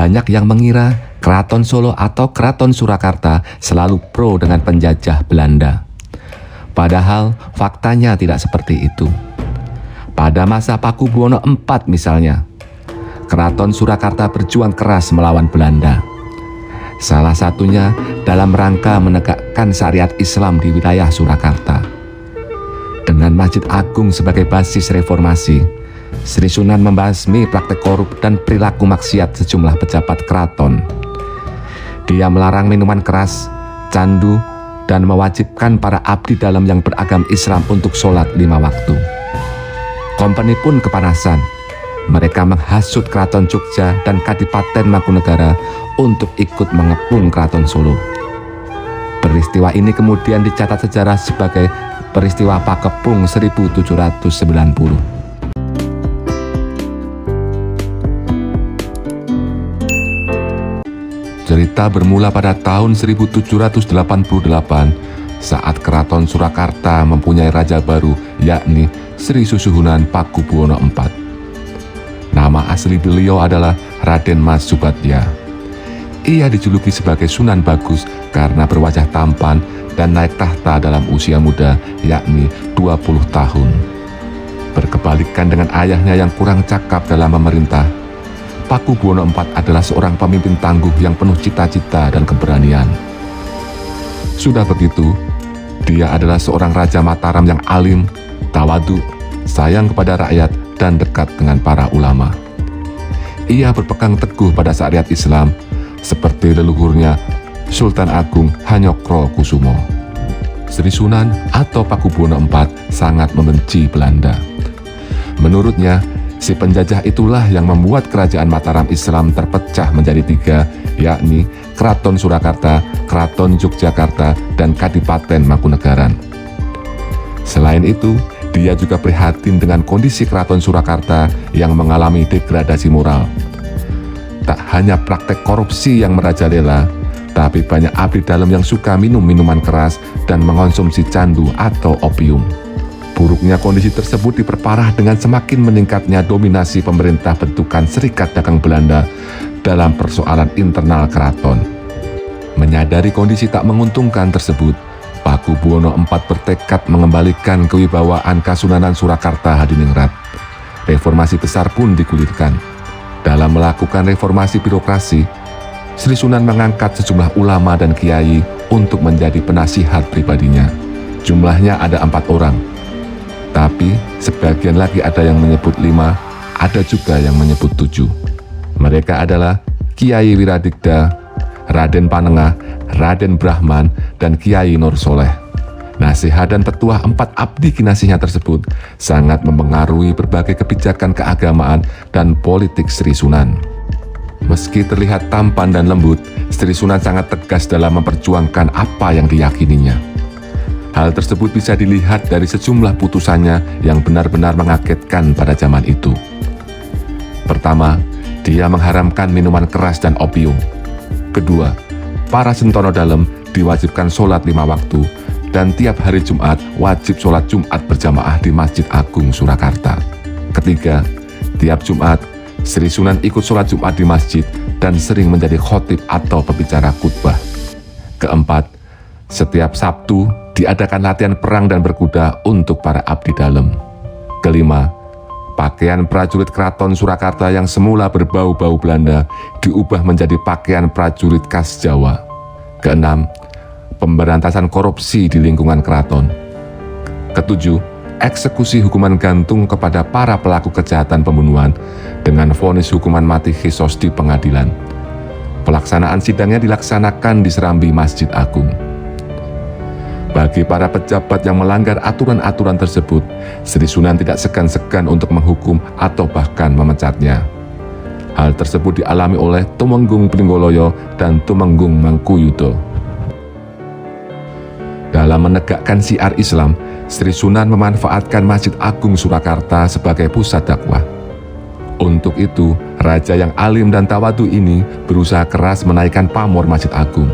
Banyak yang mengira Keraton Solo atau Keraton Surakarta selalu pro dengan penjajah Belanda. Padahal faktanya tidak seperti itu. Pada masa Pakubuwono IV misalnya, Keraton Surakarta berjuang keras melawan Belanda. Salah satunya dalam rangka menegakkan syariat Islam di wilayah Surakarta. Dengan Masjid Agung sebagai basis reformasi, Sri Sunan membasmi praktek korup dan perilaku maksiat sejumlah pejabat keraton. Dia melarang minuman keras, candu, dan mewajibkan para abdi dalam yang beragam Islam untuk sholat 5 waktu. Kompeni pun kepanasan. Mereka menghasut Keraton Jogja dan Kadipaten Mangkunegara untuk ikut mengepung Keraton Solo. Peristiwa ini kemudian dicatat sejarah sebagai peristiwa Pakepung 1790. Cerita bermula pada tahun 1788 saat Keraton Surakarta mempunyai raja baru, yakni Sri Susuhunan Pakubuwono IV. Nama asli beliau adalah Raden Mas Subatya. Ia dijuluki sebagai Sunan Bagus karena berwajah tampan dan naik tahta dalam usia muda, yakni 20 tahun. Berkebalikan dengan ayahnya yang kurang cakap dalam memerintah, Pakubuwono IV adalah seorang pemimpin tangguh yang penuh cita-cita dan keberanian. Sudah begitu, dia adalah seorang Raja Mataram yang alim, tawadu, sayang kepada rakyat, dan dekat dengan para ulama. Ia berpegang teguh pada syariat Islam seperti leluhurnya Sultan Agung Hanyokro Kusumo. Sri Sunan atau Pakubuwono IV sangat membenci Belanda. Menurutnya, si penjajah itulah yang membuat kerajaan Mataram Islam terpecah menjadi 3, yakni Keraton Surakarta, Keraton Yogyakarta, dan Kadipaten Mangkunegaran. Selain itu, dia juga prihatin dengan kondisi Keraton Surakarta yang mengalami degradasi moral. Tak hanya praktek korupsi yang merajalela, tapi banyak abdi dalam yang suka minum minuman keras dan mengonsumsi candu atau opium. Buruknya kondisi tersebut diperparah dengan semakin meningkatnya dominasi pemerintah bentukan Serikat Dagang Belanda dalam persoalan internal keraton. Menyadari kondisi tak menguntungkan tersebut, Pakubuwono IV bertekad mengembalikan kewibawaan Kasunanan Surakarta Hadiningrat. Reformasi besar pun digulirkan. Dalam melakukan reformasi birokrasi, Sri Sunan mengangkat sejumlah ulama dan kiai untuk menjadi penasihat pribadinya. Jumlahnya ada 4 orang. Tapi sebagian lagi ada yang menyebut 5, ada juga yang menyebut 7. Mereka adalah Kiai Wiradigda, Raden Panengah, Raden Brahman, dan Kiai Nur Soleh. Nasihat dan petuah 4 abdi kinasihnya tersebut sangat mempengaruhi berbagai kebijakan keagamaan dan politik Sri Sunan. Meski terlihat tampan dan lembut, Sri Sunan sangat tegas dalam memperjuangkan apa yang diyakininya. Hal tersebut bisa dilihat dari sejumlah putusannya yang benar-benar mengagetkan pada zaman itu. Pertama, dia mengharamkan minuman keras dan opium. Kedua, para sentono dalam diwajibkan sholat 5 waktu dan tiap hari Jumat wajib sholat Jumat berjamaah di Masjid Agung Surakarta. Ketiga, tiap Jumat Sri Sunan ikut sholat Jumat di masjid dan sering menjadi khotib atau pembicara khutbah. Keempat, setiap Sabtu diadakan latihan perang dan berkuda untuk para abdi dalam. Kelima, pakaian prajurit Keraton Surakarta yang semula berbau-bau Belanda diubah menjadi pakaian prajurit khas Jawa. Keenam, pemberantasan korupsi di lingkungan keraton. Ketujuh, eksekusi hukuman gantung kepada para pelaku kejahatan pembunuhan dengan vonis hukuman mati khisos di pengadilan. Pelaksanaan sidangnya dilaksanakan di serambi Masjid Agung. Bagi para pejabat yang melanggar aturan-aturan tersebut, Sri Sunan tidak segan-segan untuk menghukum atau bahkan memecatnya. Hal tersebut dialami oleh Tumenggung Pringgoloyo dan Tumenggung Mangkuyudo. Dalam menegakkan syiar Islam, Sri Sunan memanfaatkan Masjid Agung Surakarta sebagai pusat dakwah. Untuk itu, raja yang alim dan tawadu ini berusaha keras menaikkan pamor Masjid Agung.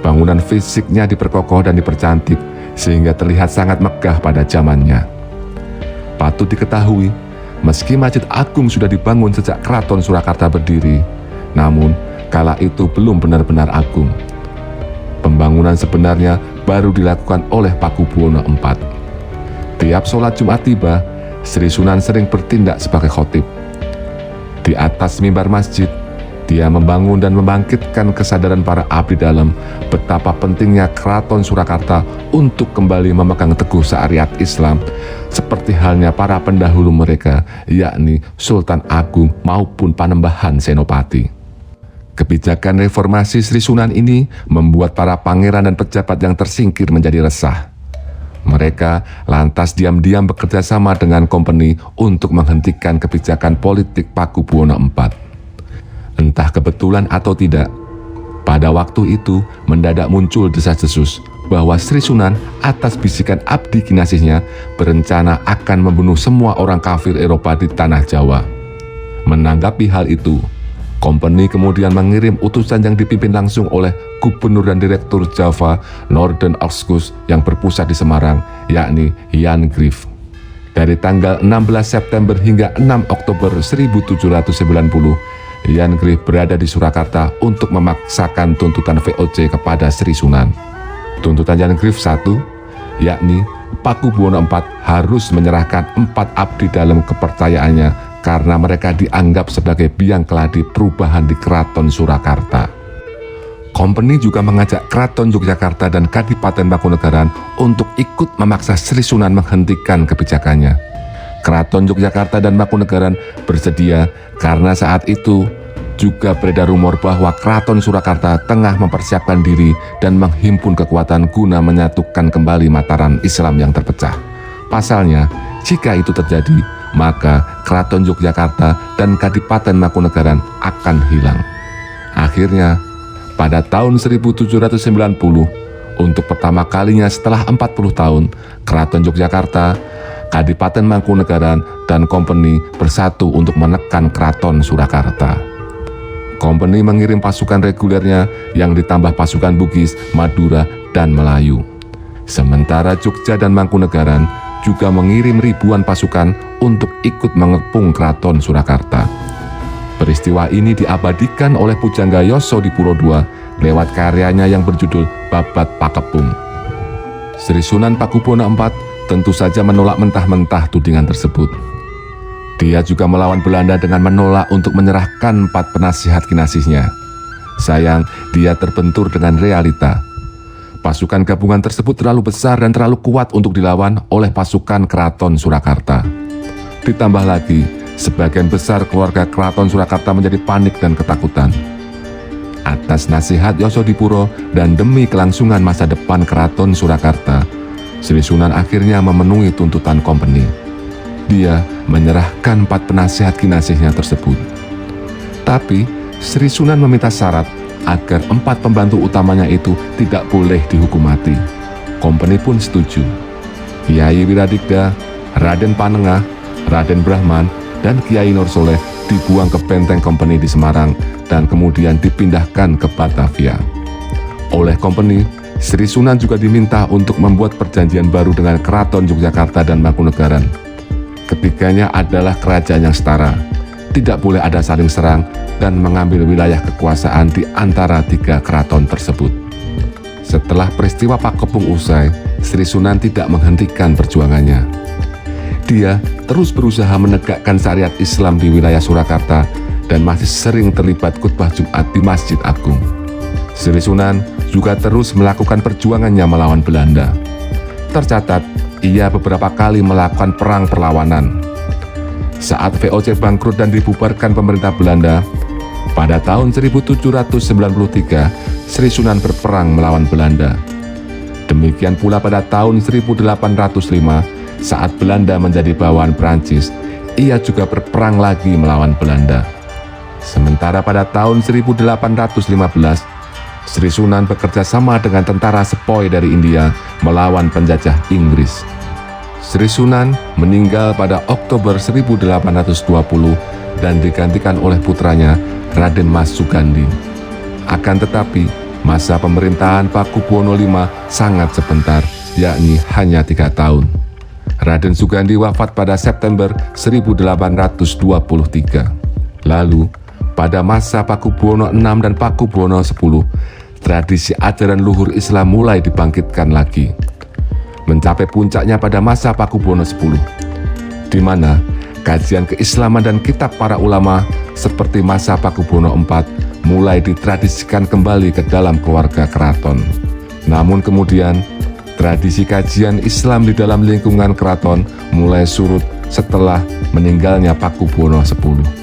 Bangunan fisiknya diperkokoh dan dipercantik sehingga terlihat sangat megah pada zamannya. Patut diketahui, meski Masjid Agung sudah dibangun sejak Keraton Surakarta berdiri, namun kala itu belum benar-benar agung. Pembangunan sebenarnya baru dilakukan oleh Pakubuwono IV. Tiap sholat Jumat tiba, Sri Sunan sering bertindak sebagai khotib. Di atas mimbar masjid, dia membangun dan membangkitkan kesadaran para abdi dalam betapa pentingnya Keraton Surakarta untuk kembali memegang teguh syariat Islam seperti halnya para pendahulu mereka, yakni Sultan Agung maupun Panembahan Senopati. Kebijakan reformasi Sri Sunan ini membuat para pangeran dan pejabat yang tersingkir menjadi resah. Mereka lantas diam-diam bekerja sama dengan kompeni untuk menghentikan kebijakan politik Pakubuwono IV. Entah kebetulan atau tidak, pada waktu itu mendadak muncul desas-desus bahwa Sri Sunan atas bisikan abdi kinasihnya berencana akan membunuh semua orang kafir Eropa di tanah Jawa. Menanggapi hal itu, kompeni kemudian mengirim utusan yang dipimpin langsung oleh Gubernur dan Direktur Java Noorden Oostkus yang berpusat di Semarang, yakni Jan Grijp. Dari tanggal 16 September hingga 6 Oktober 1790, Jan Grijp berada di Surakarta untuk memaksakan tuntutan VOC kepada Sri Sunan. Tuntutan Jan Grijp 1, yakni Pakubuwono IV harus menyerahkan 4 abdi dalam kepercayaannya karena mereka dianggap sebagai biang keladi perubahan di Keraton Surakarta. Kompeni juga mengajak Keraton Yogyakarta dan Kadipaten Mangkunegaran untuk ikut memaksa Sri Sunan menghentikan kebijakannya. Keraton Yogyakarta dan Mangkunegaran bersedia karena saat itu juga beredar rumor bahwa Keraton Surakarta tengah mempersiapkan diri dan menghimpun kekuatan guna menyatukan kembali Mataram Islam yang terpecah. Pasalnya, jika itu terjadi, maka Keraton Yogyakarta dan Kadipaten Mangkunegaran akan hilang. Akhirnya, pada tahun 1790, untuk pertama kalinya setelah 40 tahun, Keraton Yogyakarta, Kadipaten Mangkunegaran, dan kompeni bersatu untuk menekan Keraton Surakarta. Kompeni mengirim pasukan regulernya yang ditambah pasukan Bugis, Madura, dan Melayu. Sementara Jogja dan Mangkunegaran juga mengirim ribuan pasukan untuk ikut mengepung Keraton Surakarta. Peristiwa ini diabadikan oleh Pujangga Yosodipuro II lewat karyanya yang berjudul Babat Pakepung. Sri Sunan Pakubuwono IV tentu saja menolak mentah-mentah tudingan tersebut. Dia juga melawan Belanda dengan menolak untuk menyerahkan 4 penasihat kinasihnya. Sayang, dia terbentur dengan realita. Pasukan gabungan tersebut terlalu besar dan terlalu kuat untuk dilawan oleh pasukan Keraton Surakarta. Ditambah lagi, sebagian besar keluarga Keraton Surakarta menjadi panik dan ketakutan. Atas nasihat Yosodipuro dan demi kelangsungan masa depan Keraton Surakarta, Sri Sunan akhirnya memenuhi tuntutan kompeni. Dia menyerahkan 4 penasihat kinasihnya tersebut. Tapi Sri Sunan meminta syarat agar 4 pembantu utamanya itu tidak boleh dihukum mati. Kompeni pun setuju. Kiai Wiradigda, Raden Panengah, Raden Brahman, dan Kiai Nursoleh dibuang ke benteng kompeni di Semarang dan kemudian dipindahkan ke Batavia. Oleh kompeni, Sri Sunan juga diminta untuk membuat perjanjian baru dengan Keraton Yogyakarta dan Mangkunegaran. Ketiganya adalah kerajaan yang setara, tidak boleh ada saling serang dan mengambil wilayah kekuasaan di antara 3 keraton tersebut. Setelah peristiwa Pakepung usai, Sri Sunan tidak menghentikan perjuangannya. Dia terus berusaha menegakkan syariat Islam di wilayah Surakarta dan masih sering terlibat khutbah Jumat di Masjid Agung. Sri Sunan juga terus melakukan perjuangannya melawan Belanda. Tercatat, ia beberapa kali melakukan perang perlawanan. Saat VOC bangkrut dan dibubarkan pemerintah Belanda, pada tahun 1793, Sri Sunan berperang melawan Belanda. Demikian pula pada tahun 1805, saat Belanda menjadi bawahan Prancis, ia juga berperang lagi melawan Belanda. Sementara pada tahun 1815, Sri Sunan bekerja sama dengan tentara sepoi dari India melawan penjajah Inggris. Sri Sunan meninggal pada Oktober 1820 dan digantikan oleh putranya Raden Mas Sugandi. Akan tetapi, masa pemerintahan Pakubuwono V sangat sebentar, yakni hanya 3 tahun. Raden Sugandi wafat pada September 1823. Lalu, pada masa Pakubuwono VI dan Pakubuwono X, tradisi ajaran luhur Islam mulai dibangkitkan lagi. Mencapai puncaknya pada masa Pakubuwono X, di mana kajian keislaman dan kitab para ulama seperti masa Pakubuwono IV mulai ditradisikan kembali ke dalam keluarga keraton. Namun kemudian, tradisi kajian Islam di dalam lingkungan keraton mulai surut setelah meninggalnya Pakubuwono X.